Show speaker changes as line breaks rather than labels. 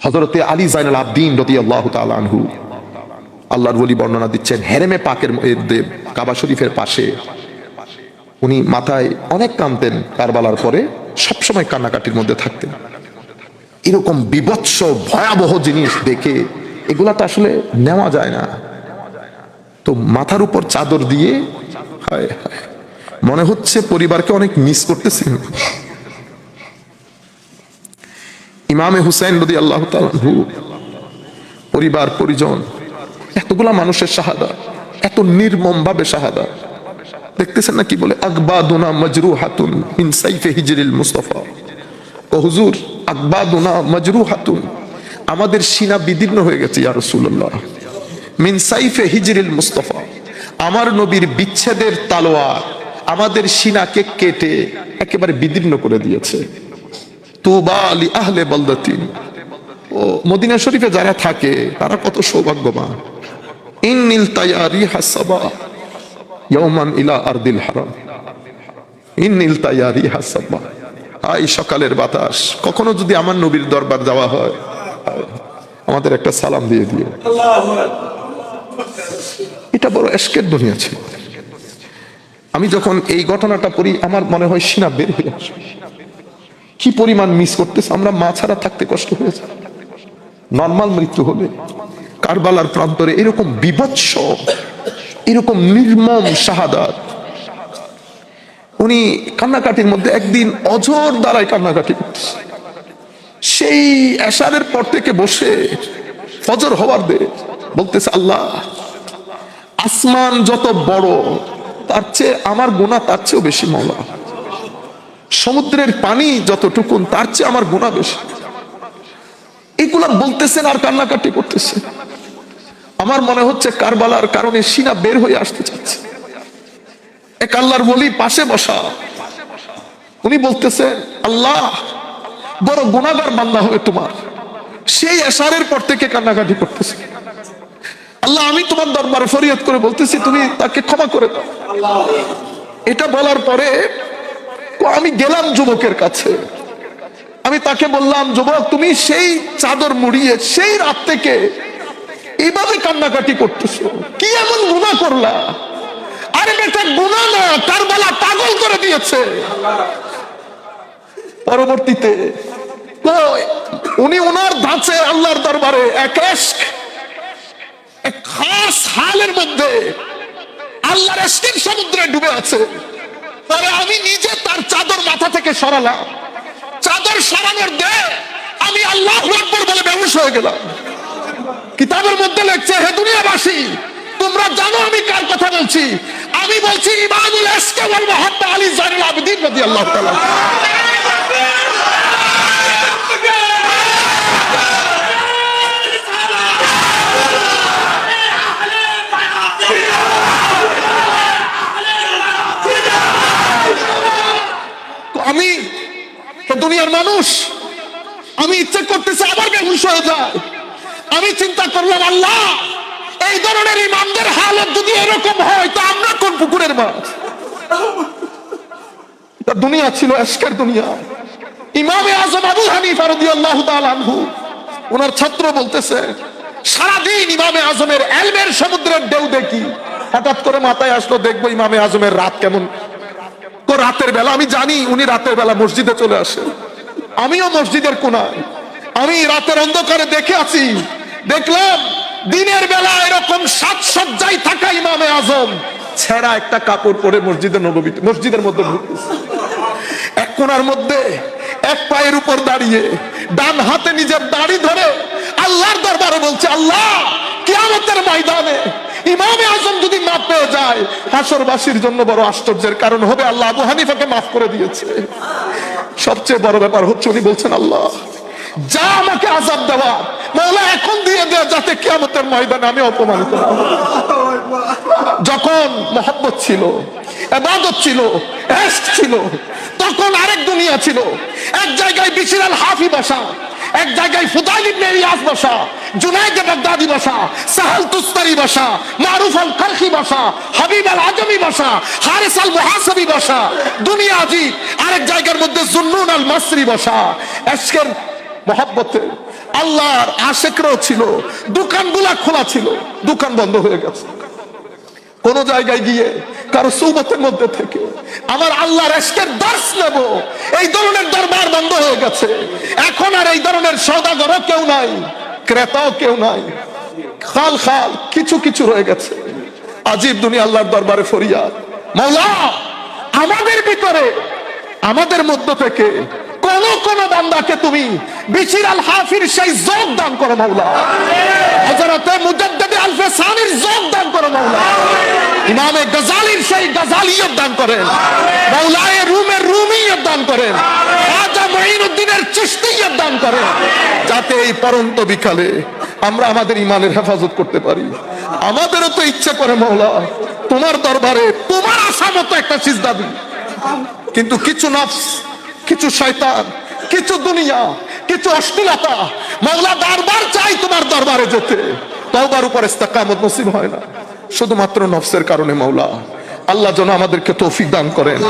হযরতে আলী যায়নুল আবদিন রাদিয়াল্লাহু তাআলা আনহু আল্লাহর ওলি বর্ণনা দিচ্ছেন, হেরেমে পাকের মধ্যে কাবা শরীফের পাশে উনি মাথায় অনেক কাঁদতেন কারবালার পরে, সবসময় কান্নাকাটির মধ্যে থাকতেন। এরকম বিভৎস ভয়াবহ জিনিস দেখে এগুলা তো আসলে নেওয়া যায় না। তো মাথার উপর চাদর দিয়ে হায় হায়, মনে হচ্ছে পরিবারকে অনেক মিস করতেছেন। ইমামে হুসাইন রাদিয়াল্লাহু তাআলা আনহু পরিবার পরিজন, এতগুলা মানুষের শাহাদাত, এত নির্মম ভাবে শাহাদাত। দেখতেছেন না কি বলে, আকবাদুনা মাজরুহাতুন মিন সাইফে হিজরিল মুস্তাফা। ও হুজুর, আকবাদুনা মাজরুহাতুন, আমাদের সিনা বিদীর্ণ হয়ে গেছে ইয়া রাসূলুল্লাহ। মিন সাইফে হিজরিল মুস্তাফা, আমার নবীর বিচ্ছেদের তালোয়ার আমাদের সিনাকে কেটে একেবারে বিদীর্ণ করে দিয়েছে। তুবা লি আহলে বালদাতিন, ও মদিনা শরীফে যারা থাকে তারা কত সৌভাগ্যবান। ইন্নিল তায়ারি হাসাবা ইয়াওমান ইলা আরদিল হারাম, ইন্নিল তায়ারি হাসাবা। আই সকালের বাতাস, কখনো যদি আমার নবীর দরবার যাওয়া হয় আমাদের একটা সালাম দিয়ে দিও। এটা বড় এশকের দুনিয়া ছিল। আমি যখন এই ঘটনাটা পড়ি আমার মনে হয় সিনা বের হয়ে আসে। কি পরিমাণ মিস করতেছে আমরা, মা ছাড়া থাকতে কষ্ট হয়েছে। নরমাল মৃত্যু হলে কারবালার প্রান্তরে এরকম বিভৎস, এরকম নির্মম শাহাদাত। উনি কান্নাকাটির মধ্যে একদিন অঝোর দ্বারায় কান্নাকাটি করতেছে। সেই এশারের পর থেকে বসে ফজর হওয়ার দে বলতেছে, আল্লাহ আসমান যত বড় তার চেয়ে আমার গুনাহ তার চেয়েও বেশি মওলা। সমুদ্রের পানি যতটুকুন তার চেয়ে আমার গুনাহ বেশি। এগুলা বলতেছেন আর কান্নাকাটি করতেছেন। আমার মনে হচ্ছে কারবালার কারণে সিনা বের হয়ে আসতে চাচ্ছে। এক আল্লাহর ওলি পাশে বসা, উনি বলতেছেন, আল্লাহ বড় গুনাহগার বান্দা হবে তোমার। সেই এশারের পর থেকে কান্নাকাটি করতেছে, আল্লাহ আমি তোমার দরবারে ফরিয়াদ করে বলতেছি তুমি তাকে ক্ষমা করে দাও। এটা বলার পরে আমি গেলাম যুবকের কাছে, আমি তাকে বললাম, যুবক তুমি সেই চাদর মুড়িয়ে সেই রাত থেকে এইভাবে কান্নাকাটি করতেছো, কি এমন গুনাহ করলা? আরে বেটা গুনাহ না, কারবালা পাগল করে দিয়েছে। পরবর্তীতে উনি ওনার ধাঁচে আল্লাহর দরবারে এক খাস হালের মধ্যে আল্লাহর ইশকের সমুদ্রে ডুবে আছে। পরে আমি নিজে তার চাদর মাথা থেকে সরালাম, চাদর সরানোর দে আমি আল্লাহু আকবার বলে বেহুশ হয়ে গেলাম। কিতাবের মধ্যে লেখছে, হে দুনিয়াবাসী তোমরা জানো আমি কার কথা বলছি? আমি বলছি ইমামুল ইশক ওয়াল মুহাব্বা আলী যায়নুল আবেদিন রাদিয়াল্লাহু তাআলা। আমি তো দুনিয়ার মানুষ, আমি ইচ্ছে করতেছে আবার বেহুশ হয়ে যায়। আমি চিন্তা করলাম, আল্লাহ এই ধরনের ইমামদের হালত যদি এরকম হয় তো আমরা কোন পুকুরের মাছ? দুনিয়া ছিল ইশকের দুনিয়া। ইমামে আজম আবু হানিফা রাদিয়াল্লাহু তাআলা আনহু ওনার ছাত্র বলতেছে, সারাদিন ইমামে আজমের ইলমের সমুদ্রের ঢেউ দেখি, হঠাৎ করে মাথায় আসলো দেখবো ইমামে আজমের রাত কেমন। রাতের বেলা আমি জানি উনি রাতের বেলা মসজিদে চলে আসে, আমিও মসজিদের কোনায়, আমি রাতের অন্ধকারে দেখে আছি। দেখলাম দিনের বেলা এরকম সাজসজ্জায় থাকা ইমামে আজম ছেঁড়া একটা কাপড় পরে মসজিদের মধ্যে ঢুকতেছে। এক কোণার মধ্যে এক পায়ের উপর দাঁড়িয়ে ডান হাতে নিজের দাড়ি ধরে আল্লাহর দরবারে বলছে, আল্লাহ কিয়ামতের ময়দানে ইমামে আজম যদি মাফ পেয়ে যায় হাসরবাসীর জন্য বড় আশ্চর্যের কারণ হবে। আল্লাহ আবু হানিফাকে মাফ করে দিয়েছে। সবচেয়ে বড় ব্যাপার হচ্ছে উনি বলছেন, আল্লাহ যা আমাকে আযাব দেওয়া মাওলা এখন দিয়ে দেয়া, যাতে কিয়ামতের ময়দানে আমি অপমানিত না হই। যখন মহব্বত ছিল, ইবাদত ছিল, ইশক ছিল, তখন আরেক দুনিয়া ছিল। এক জায়গায় বিশর আল হাফি বসা, এক জায়গায় ফুদাইল ইবনে ইয়াস বসা, জুনাইদ বাগদাদি বসা, সাহাল তুস্তারি বসা, মারুফ আল কারখি বসা, হাবিব আল আজমি বসা, হারিস আল মুহাসাবি বসা। দুনিয়া জি আরেক জায়গার মধ্যে জুন্নুন আল মাসরি বসা। ইশকের মহব্বতে আল্লাহর আশেকরাও ছিল, দোকানগুলা খোলা ছিল, দোকান বন্ধ হয়ে গেছে। কোন জায়গায় গিয়ে কারো সুবতের মধ্যে থেকে আমার আল্লাহর ইশকের দর্শ নেব, এই ধরনের দরবার বন্ধ হয়ে গেছে। এখন আর এই ধরনের সওদাগরও কেউ নাই, ক্রেতাও কেউ নাই, খাল খাল কিছু কিছু রয়ে গেছে। আজিব দুনিয়া আল্লাহর দরবারে ফরিয়াদ, মাওলা আমাদের ভিতরে আমাদের মধ্য থেকে কোন কোন বান্দাকে তুমি বিশির আল হাফির সেই যোগ দান করো মাওলা, হযরতে মুজাদ্দিদ আল ফিসানির যোগ দান করো মাওলা, ইমামে গজালির সেই গজালিয়ত দান করেন মাওলায়ে রুমের রুমিয়ত দান করেন, খাজা মুঈনুদ্দিনের চিশতিয়ত দান করেন, যাতে এই পরন্ত বিকালে আমরা আমাদের ইমানের হেফাজত করতে পারি। আমাদেরও তো ইচ্ছা করে মাওলা তোমার দরবারে তোমার আশা মতো একটা সিজদা দিই, কিন্তু কিছু নফস, কিছু শয়তান, কিছু দুনিয়া, কিছু অশ্লীলতা মাওলা বারবার চাই তোমার দরবারে যেতে, তওবার উপর ইস্তেকামত নসিব হয় না, শুধুমাত্র নফসের কারণে। মাওলা আল্লাহ যেন আমাদেরকে তৌফিক দান করেন।